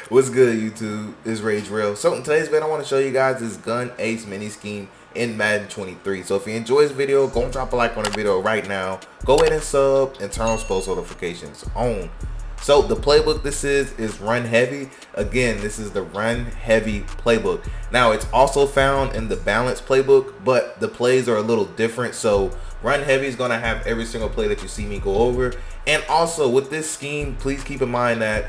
What's good, YouTube? It's Rage Real. So in today's video, I want to show you guys this gun ace mini scheme in Madden 23. So if you enjoy this video, go and drop a like on the video right now. Go ahead and sub and turn on post notifications on. So the playbook this is run heavy. Again, this is the run heavy playbook. Now it's also found in the balance playbook, but the plays are a little different. So run heavy is going to have every single play that you see me go over. And also with this scheme, please keep in mind that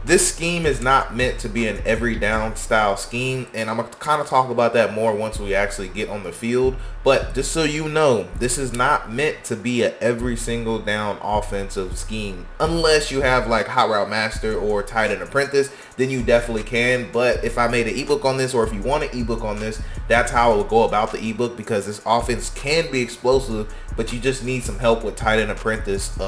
this scheme is not meant to be an every down style scheme, and I'm gonna kind of talk about that more once we actually get on the field. But just so you know, this is not meant to be a every single down offensive scheme. Unless you have like Hot Route Master or Tight End Apprentice, then you definitely can. But if I made an ebook on this, or if you want an ebook on this, that's how I would go about the ebook, because this offense can be explosive, but you just need some help with Tight End Apprentice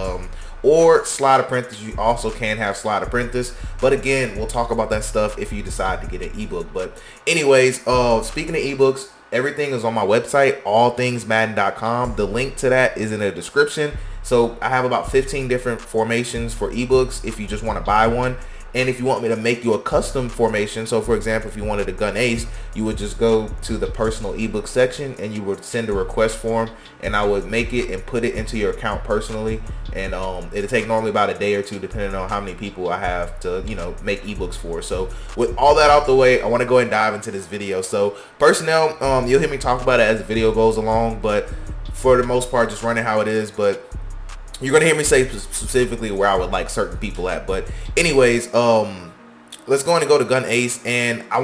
or Slot Apprentice. You also can have Slot Apprentice, but again, we'll talk about that stuff if you decide to get an ebook. But anyways, speaking of ebooks, everything is on my website, allthingsmadden.com. The link to that is in the description. So I have about 15 different formations for ebooks if you just want to buy one. And if you want me to make you a custom formation, so for example, if you wanted a gun ace, you would just go to the personal ebook section and you would send a request form, and I would make it and put it into your account personally. And it'll take normally about a day or two, depending on how many people I have to, you know, make ebooks for. So with all that out the way, I want to go ahead and dive into this video. So personnel, you'll hear me talk about it as the video goes along, but for the most part, just running how it is. But you're gonna hear me say specifically where I would like certain people at. But anyways, let's go go to gun ace. And I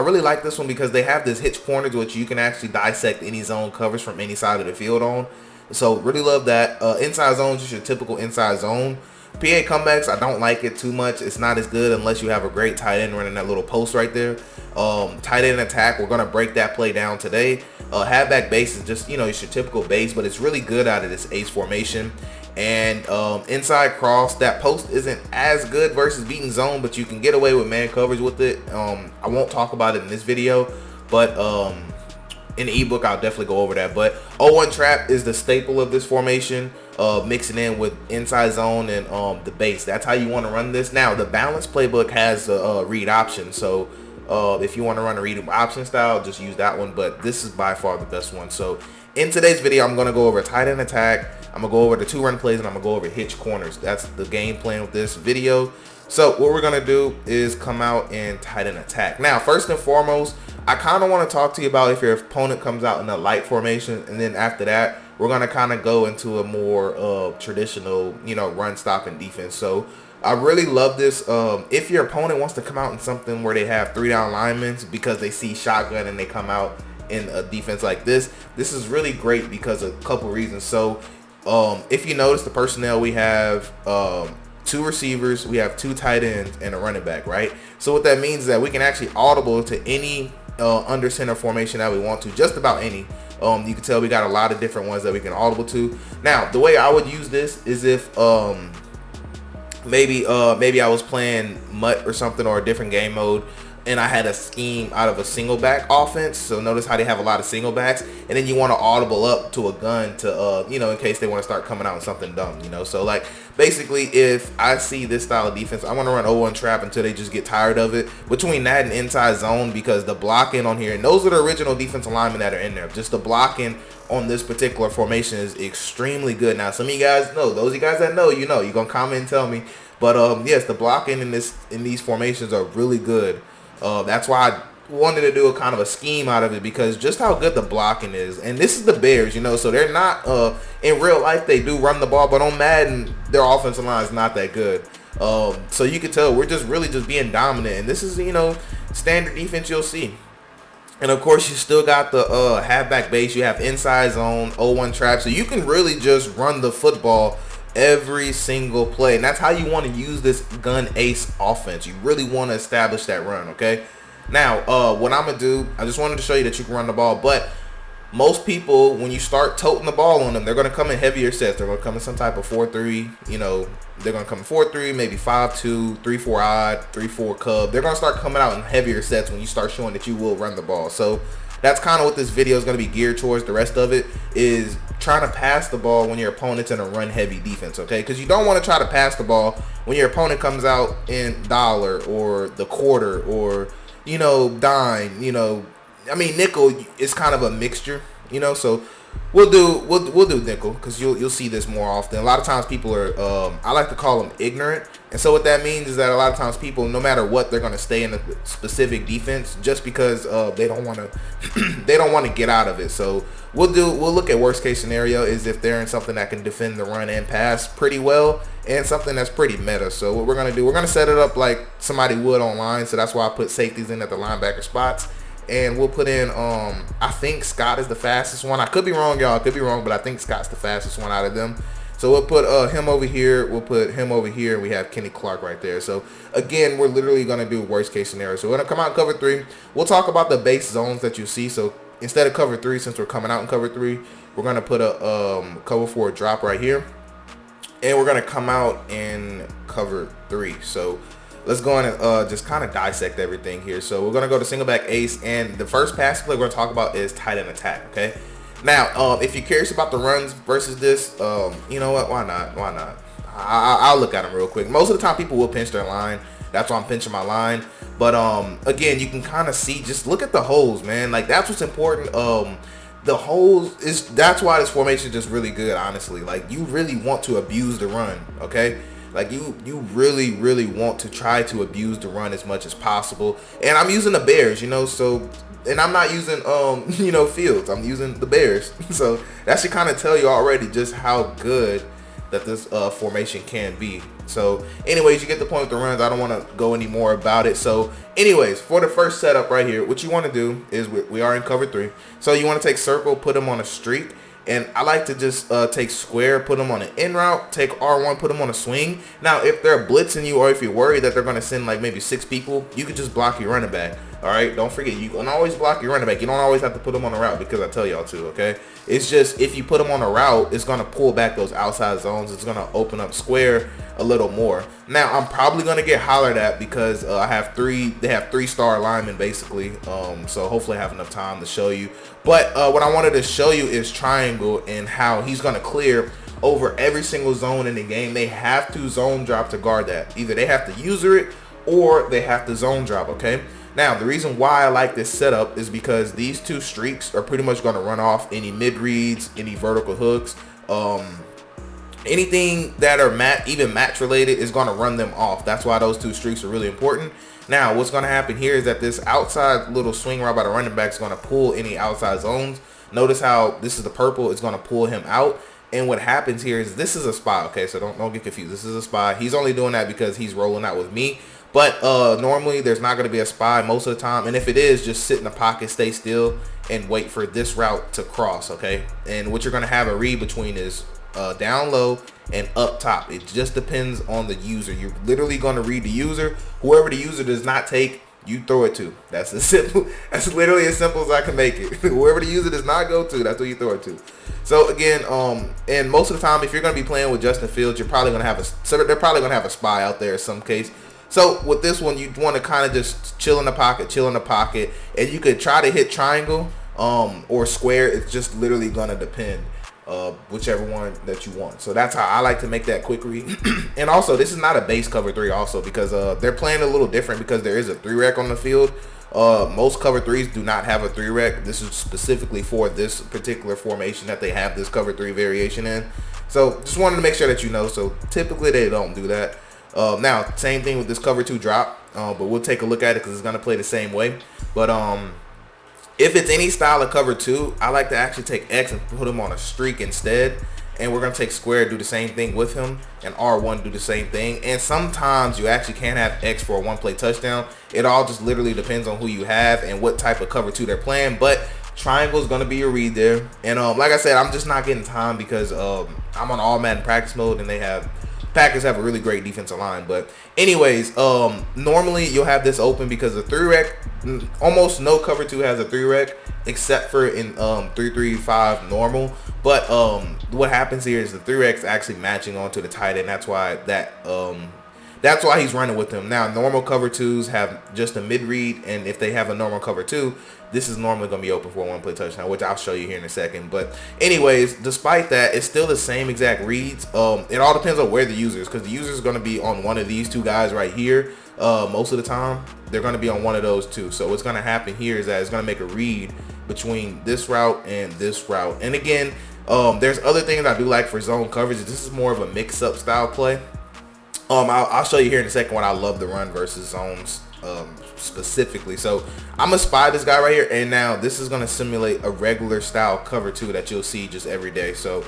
really like this one because they have this hitch corners, which you can actually dissect any zone covers from any side of the field on. So really love that. Inside zone is just your typical inside zone. PA comebacks, I don't like it too much. It's not as good unless you have a great tight end running that little post right there. Tight end attack, we're gonna break that play down today. Halfback base is just, you know, it's your typical base, but it's really good out of this ace formation. And inside cross, that post isn't as good versus beating zone, but you can get away with man coverage with it. I won't talk about it in this video, but in the ebook I'll definitely go over that. But 0-1 trap is the staple of this formation, mixing in with inside zone and the base. That's how you want to run this. Now the balance playbook has a read option, so if you want to run a read option style, just use that one, but this is by far the best one. So in today's video, I'm going to go over tight end attack, I'm going to go over the 2-run plays, and I'm going to go over hitch corners. That's the game plan with this video. So what we're going to do is come out and tight end attack. Now, first and foremost, I kind of want to talk to you about if your opponent comes out in a light formation, and then after that, we're going to kind of go into a more traditional, you know, run, stop, and defense. So I really love this. If your opponent wants to come out in something where they have 3 down linemen because they see shotgun and they come out in a defense like this is really great because of a couple reasons. So if you notice the personnel, we have 2 receivers, we have 2 tight ends, and a running back, right? So what that means is that we can actually audible to any under center formation that we want to, just about any. You can tell we got a lot of different ones that we can audible to. Now the way I would use this is if maybe I was playing MUT or something, or a different game mode, and I had a scheme out of a single back offense. So notice how they have a lot of single backs, and then you want to audible up to a gun to you know, in case they want to start coming out with something dumb, you know. So like basically, if I see this style of defense, I want to run 0-1 trap until they just get tired of it. Between that and inside zone, because the blocking on here, and those are the original defensive linemen that are in there, just the blocking on this particular formation is extremely good. Now some of you guys know, those of you guys that know, you know, you're gonna comment and tell me, but yes, the blocking in these formations are really good. That's why I wanted to do a kind of a scheme out of it, because just how good the blocking is. And this is the Bears, you know, so they're not in real life, they do run the ball, but on Madden their offensive line is not that good. So you can tell we're just really just being dominant, and this is, you know, standard defense you'll see. And of course you still got the halfback base, you have inside zone, 0-1 trap, so you can really just run the football every single play. And that's how you want to use this gun ace offense. You really want to establish that run, okay? Now what I'm gonna do, I just wanted to show you that you can run the ball, but most people, when you start toting the ball on them, they're gonna come in heavier sets. They're gonna come in some type of 4-3, you know, they're gonna come in 4-3, maybe 5-2, 3-4 odd, 3-4 cub. They're gonna start coming out in heavier sets when you start showing that you will run the ball. So that's kind of what this video is going to be geared towards. The rest of it is trying to pass the ball when your opponent's in a run heavy defense, okay? Because you don't want to try to pass the ball when your opponent comes out in dollar or the quarter or, you know, dime, you know. I mean, nickel is kind of a mixture, you know, so we'll do nickel because you'll see this more often. A lot of times people are I like to call them ignorant, and so what that means is that a lot of times people, no matter what, they're going to stay in a specific defense just because they don't want to they don't want to get out of it. So we'll look at worst case scenario is if they're in something that can defend the run and pass pretty well, and something that's pretty meta. So what we're going to do, we're going to set it up like somebody would online. So that's why I put safeties in at the linebacker spots. And we'll put in, I think Scott is the fastest one. I could be wrong, y'all. I could be wrong, but I think Scott's the fastest one out of them. So we'll put him over here. We'll put him over here. And we have Kenny Clark right there. So, again, we're literally going to do worst case scenario. So we're going to come out in cover 3. We'll talk about the base zones that you see. So instead of cover 3, since we're coming out in cover 3, we're going to put a cover 4 drop right here. And we're going to come out in cover 3. So let's go in and just kind of dissect everything here. So we're going to go to single back ace, and the first pass play we're going to talk about is tight end attack, okay? Now, if you're curious about the runs versus this, you know what? Why not? Why not? I'll look at them real quick. Most of the time, people will pinch their line. That's why I'm pinching my line. But, again, you can kind of see, just look at the holes, man. Like, that's what's important. The holes that's why this formation is just really good, honestly. Like, you really want to abuse the run, okay? Like you really want to try to abuse the run as much as possible. And I'm using the Bears, you know, so, and I'm not using you know, Fields. I'm using the Bears. So that should kind of tell you already just how good that this formation can be. So anyways, you get the point with the runs. I don't want to go any more about it. So anyways, for the first setup right here, what you want to do is we are in cover 3. So you want to take circle, put them on a streak. And I like to just take square, put them on an in route, take R1, put them on a swing. Now, if they're blitzing you or if you're worried that they're going to send like maybe 6 people, you could just block your running back. All right, don't forget, you can always block your running back. You don't always have to put them on a route because I tell y'all to, okay? It's just if you put them on a route, it's going to pull back those outside zones. It's going to open up square a little more. Now, I'm probably going to get hollered at because they have 3-star linemen basically. So hopefully I have enough time to show you. But what I wanted to show you is triangle and how he's going to clear over every single zone in the game. They have to zone drop to guard that. Either they have to user it or they have to zone drop, okay? Now, the reason why I like this setup is because these 2 streaks are pretty much going to run off any mid-reads, any vertical hooks, anything that are even match related is going to run them off. That's why those 2 streaks are really important. Now, what's going to happen here is that this outside little swing route by the running back is going to pull any outside zones. Notice how this is the purple. It's going to pull him out. And what happens here is this is a spy, okay? So don't get confused. This is a spy. He's only doing that because he's rolling out with me. But normally there's not going to be a spy most of the time. And if it is, just sit in the pocket, stay still, and wait for this route to cross, okay? And what you're going to have a read between is down low and up top. It just depends on the user. You're literally going to read the user. Whoever the user does not take, you throw it to. That's as simple. That's literally as simple as I can make it. Whoever the user does not go to, that's what you throw it to. So again, and most of the time, if you're going to be playing with Justin Fields, you're probably going to have they're probably going to have a spy out there in some case. So with this one, you want to kind of just chill in the pocket, and you could try to hit triangle or square. It's just literally going to depend. Whichever one that you want. So that's how I like to make that quick read. And also, this is not a base cover 3 also because they're playing a little different because there is a 3-rec on the field. Most cover 3s do not have a 3-rec. This is specifically for this particular formation that they have this cover 3 variation in. So just wanted to make sure that you know. So typically they don't do that. Now, same thing with this cover 2 drop, but we'll take a look at it because it's going to play the same way. But if it's any style of cover 2, I like to actually take X and put him on a streak instead. And we're going to take square, do the same thing with him, and R1 do the same thing. And sometimes you actually can have X for a 1-play touchdown. It all just literally depends on who you have and what type of cover 2 they're playing. But triangle is going to be your read there. And like I said, I'm just not getting time because I'm on all Madden practice mode, and Packers have a really great defensive line. But anyways, normally you'll have this open because the 3-rec, almost no cover 2 has a 3-rec except for in 3-3-5 normal. But what happens here is the 3-rec's actually matching onto the tight end. That's why that's why he's running with him. Now, normal cover 2s have just a mid read, and if they have a normal cover 2, this is normally going to be open for a one-play touchdown, which I'll show you here in a second. But anyways, despite that, it's still the same exact reads. It all depends on where the user is, because the user is going to be on one of these two guys right here. Most of the time, they're going to be on one of those two. So what's going to happen here is that it's going to make a read between this route and this route. And again, there's other things I do like for zone coverage. This is more of a mix-up style play. I'll show you here in a second what I love to run versus zones specifically. So I'm gonna spy this guy right here, and now this is gonna simulate a regular style cover two that you'll see just every day. So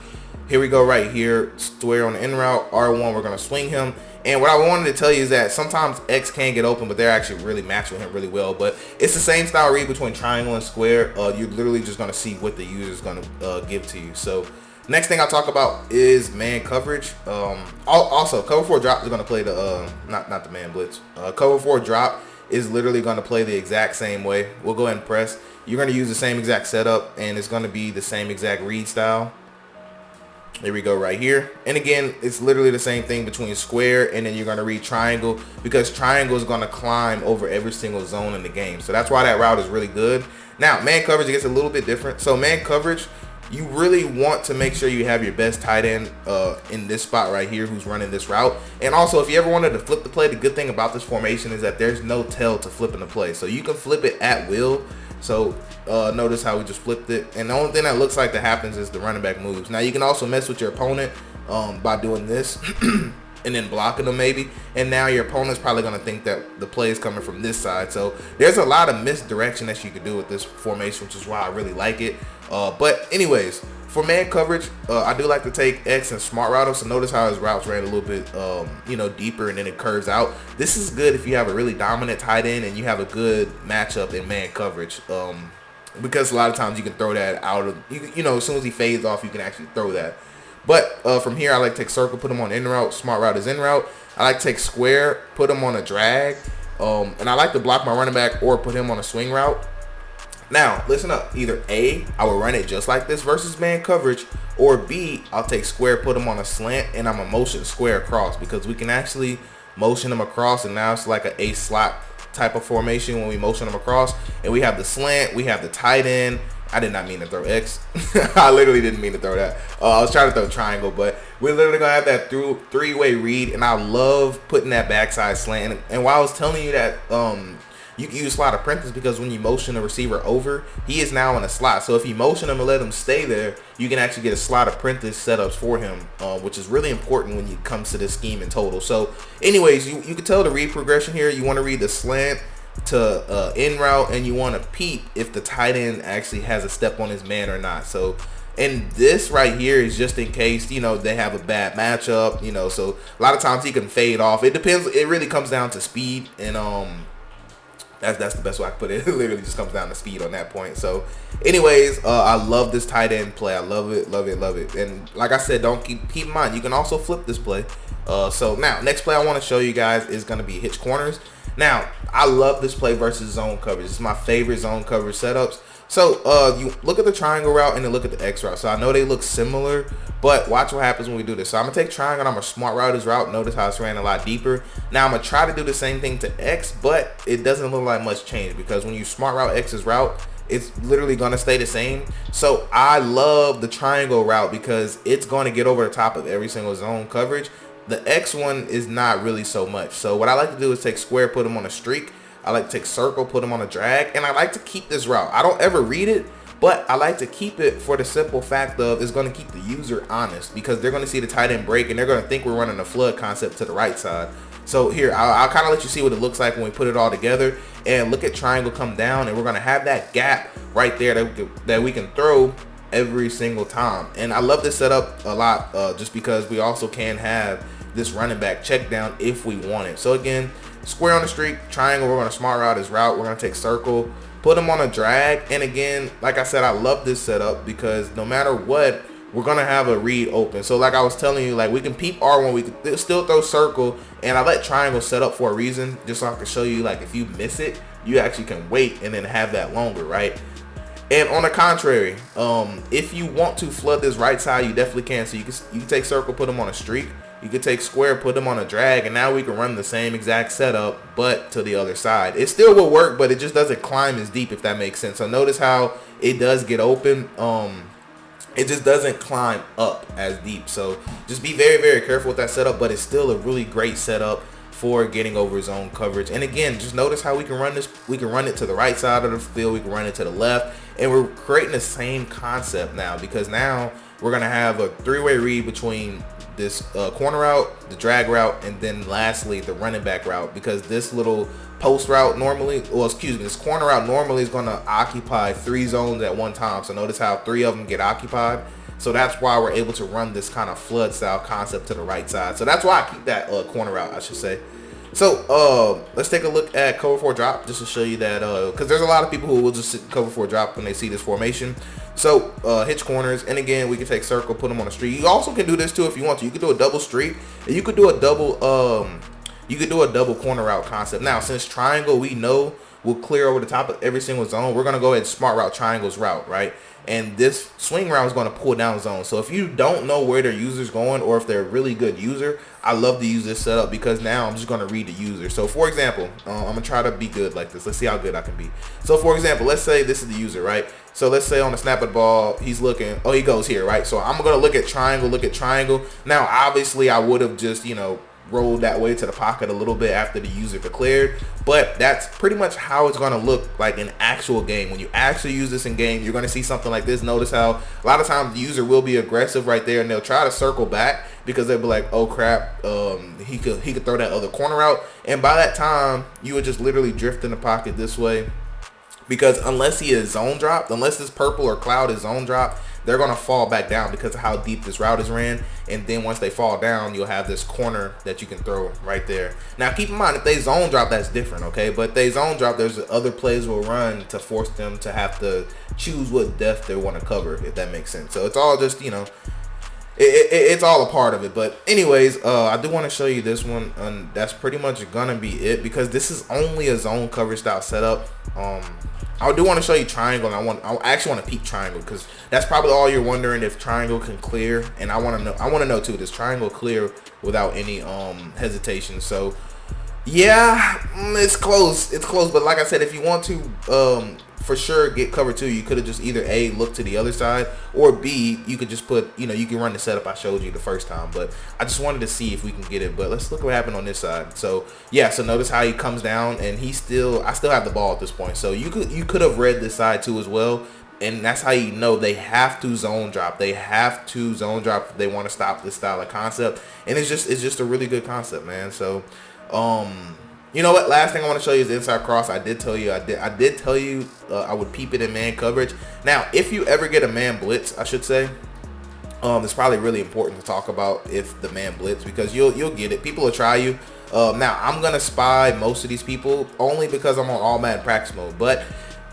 here we go right here, square on the in route, R1, we're gonna swing him. And what I wanted to tell you is that sometimes X can get open, but they're actually really matched with him really well. But it's the same style read between triangle and square. You're literally just gonna see what the user is gonna give to you. So next thing I'll talk about is man coverage. Also, cover 4 drop is going to play the, not the man blitz. Cover 4 drop is literally going to play the exact same way. We'll go ahead and press. You're going to use the same exact setup, and it's going to be the same exact read style. There we go right here. And again, it's literally the same thing between square, and then you're going to read triangle, because triangle is going to climb over every single zone in the game. So that's why that route is really good. Now, man coverage gets a little bit different. So man coverage, you really want to make sure you have your best tight end in this spot right here who's running this route. And also, if you ever wanted to flip the play, the good thing about this formation is that there's no tell to flipping the play. So you can flip it at will. So notice how we just flipped it. And the only thing that looks like that happens is the running back moves. Now you can also mess with your opponent by doing this and then blocking them maybe. And now your opponent's probably going to think that the play is coming from this side. So there's a lot of misdirection that you can do with this formation, which is why I really like it. But anyways, for man coverage, I do like to take X and smart router. So notice how his routes ran a little bit, deeper, and then it curves out. This is good if you have a really dominant tight end and you have a good matchup in man coverage. Because a lot of times you can throw that out of, as soon as he fades off, you can actually throw that. But from here, I like to take circle, put him on in route. Smart route is in route. I like to take square, put him on a drag. And I like to block my running back or put him on a swing route. Now, listen up. Either A, I will run it just like this versus man coverage, or B, I'll take square, put him on a slant, and I'm going to motion square across, because we can actually motion him across, and now it's like an A slot type of formation when we motion them across. And we have the slant, we have the tight end. I did not mean to throw X. I literally didn't mean to throw that. I was trying to throw triangle, but we're literally going to have that three-way read, and I love putting that backside slant. And while I was telling you that you can use slot apprentice, because when you motion the receiver over, he is now in a slot. So if you motion him and let him stay there, you can actually get a slot apprentice setups for him, which is really important when it comes to this scheme in total. So anyways, you can tell the read progression here. You want to read the slant to in route, and you want to peep if the tight end actually has a step on his man or not. So, and this right here is just in case, they have a bad matchup, so a lot of times he can fade off. It depends. It really comes down to speed, and that's the best way I can put it. It literally just comes down to speed on that point. So anyways, I love this tight end play. I love it, love it, love it. And like I said, don't keep in mind, you can also flip this play. So now, next play I want to show you guys is going to be hitch corners. Now, I love this play versus zone coverage. It's my favorite zone coverage setups. So you look at the triangle route and then look at the X route. So I know they look similar, but watch what happens when we do this. So I'm going to take triangle, I'm going to smart route his route. Notice how it's ran a lot deeper. Now I'm going to try to do the same thing to X, but it doesn't look like much change, because when you smart route X's route, it's literally going to stay the same. So I love the triangle route because it's going to get over the top of every single zone coverage. The X one is not really so much. So what I like to do is take square, put them on a streak. I like to take circle, put them on a drag, and I like to keep this route. I don't ever read it, but I like to keep it for the simple fact of it's going to keep the user honest, because they're going to see the tight end break and they're going to think we're running a flood concept to the right side. So here, I'll kind of let you see what it looks like when we put it all together, and look at triangle come down, and we're going to have that gap right there that we can throw every single time. And I love this setup a lot, just because we also can have this running back check down if we want it. So again, square on the streak, triangle, we're going to smart route his route, we're going to take circle, put him on a drag. And again, like I said, I love this setup because no matter what, we're going to have a read open. So like I was telling you, like we can peep R1, we can still throw circle, and I let triangle set up for a reason, just so I can show you, like, if you miss it, you actually can wait and then have that longer, right? And on the contrary, if you want to flood this right side, you definitely can. So you can take circle, put them on a streak. you could take square, put them on a drag, and now we can run the same exact setup, but to the other side. It still will work, but it just doesn't climb as deep, if that makes sense. So notice how it does get open. It just doesn't climb up as deep. So just be very, very careful with that setup, but it's still a really great setup for getting over zone coverage. And again, just notice how we can run this. We can run it to the right side of the field. We can run it to the left. And we're creating the same concept now, because now we're going to have a three-way read between this corner route, the drag route, and then lastly the running back route, because this little post route normally, well, excuse me, this corner route normally is going to occupy 3 zones at one time. So notice how 3 of them get occupied. So that's why we're able to run this kind of flood style concept to the right side. So that's why I keep that corner route, I should say. So let's take a look at cover 4 drop, just to show you that, because there's a lot of people who will just sit cover 4 drop when they see this formation. So hitch corners, and again, we can take circle, put them on a street. You also can do this too if you want to. You could do a double street, and you could do a double corner route concept. Now, since triangle we know will clear over the top of every single zone, we're gonna go ahead and smart route triangle's route, right? And this swing route is going to pull down zone. So if you don't know where their user's going, or if they're a really good user, I love to use this setup, because now I'm just going to read the user. So for example, I'm going to try to be good like this. Let's see how good I can be. So for example, let's say this is the user, right? So let's say on the snap of the ball, he's looking, oh, he goes here, right? So I'm going to look at triangle. Now, obviously, I would have just, rolled that way to the pocket a little bit after the user declared, but that's pretty much how it's going to look like in actual game. When you actually use this in game, you're going to see something like this. Notice how a lot of times the user will be aggressive right there, and they'll try to circle back because they'll be like, oh crap, he could throw that other corner out, and by that time you would just literally drift in the pocket this way, because unless he is zone dropped, unless this purple or cloud is zone dropped, they're going to fall back down because of how deep this route is ran. And then once they fall down, you'll have this corner that you can throw right there. Now, keep in mind, if they zone drop, that's different, okay? But if they zone drop, there's other plays will run to force them to have to choose what depth they want to cover, if that makes sense. So it's all just, it's all a part of it. But anyways, I do want to show you this one, and that's pretty much gonna be it, because this is only a zone coverage style setup. I do want to show you triangle, and I actually want to peek triangle, because that's probably all you're wondering, if triangle can clear. And I want to know too, does triangle clear without any hesitation? So yeah, it's close, but like I said, if you want to for sure get cover 2, you could have just either A, look to the other side, or B, you could just put, you can run the setup I showed you the first time. But I just wanted to see if we can get it. But let's look what happened on this side. So yeah, so notice how he comes down, and I still have the ball at this point. So you could have read this side too as well, and that's how you know they have to zone drop. They have to zone drop if they want to stop this style of concept. And it's just a really good concept, man. So you know what? Last thing I want to show you is the inside cross. I did tell you I would peep it in man coverage. Now, if you ever get a man blitz, I should say, it's probably really important to talk about if the man blitz, because you'll get it. People will try you. Now, I'm gonna spy most of these people only because I'm on all Madden practice mode. But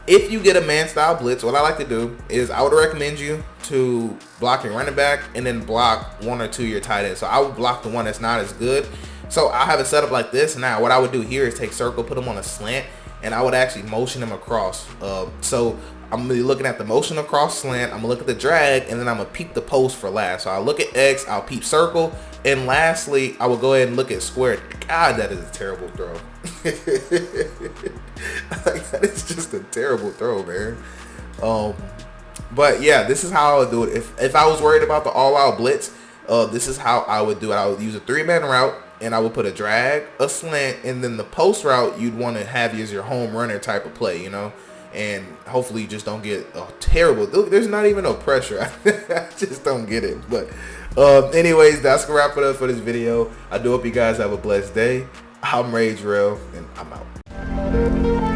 if you get a man style blitz, what I like to do is I would recommend you to block your running back and then block 1 or 2 your tight ends. So I would block the one that's not as good. So I have it set up like this. Now what I would do here is take circle, put them on a slant, and I would actually motion them across. So I'm gonna be looking at the motion across slant, I'm gonna look at the drag, and then I'm gonna peep the post for last. So I'll look at X, I'll peep circle, and lastly I will go ahead and look at square. God, that is a terrible throw. Like, that is just a terrible throw, man. But yeah, this is how I would do it. If I was worried about the all-out blitz, this is how I would do it. I would use a 3-man route, and I would put a drag, a slant, and then the post route you'd want to have as your home runner type of play, and hopefully you just don't get a terrible, there's not even no pressure. I just don't get it. But anyways, that's gonna wrap it up for this video. I do hope you guys have a blessed day. I'm Rage Real, and I'm out.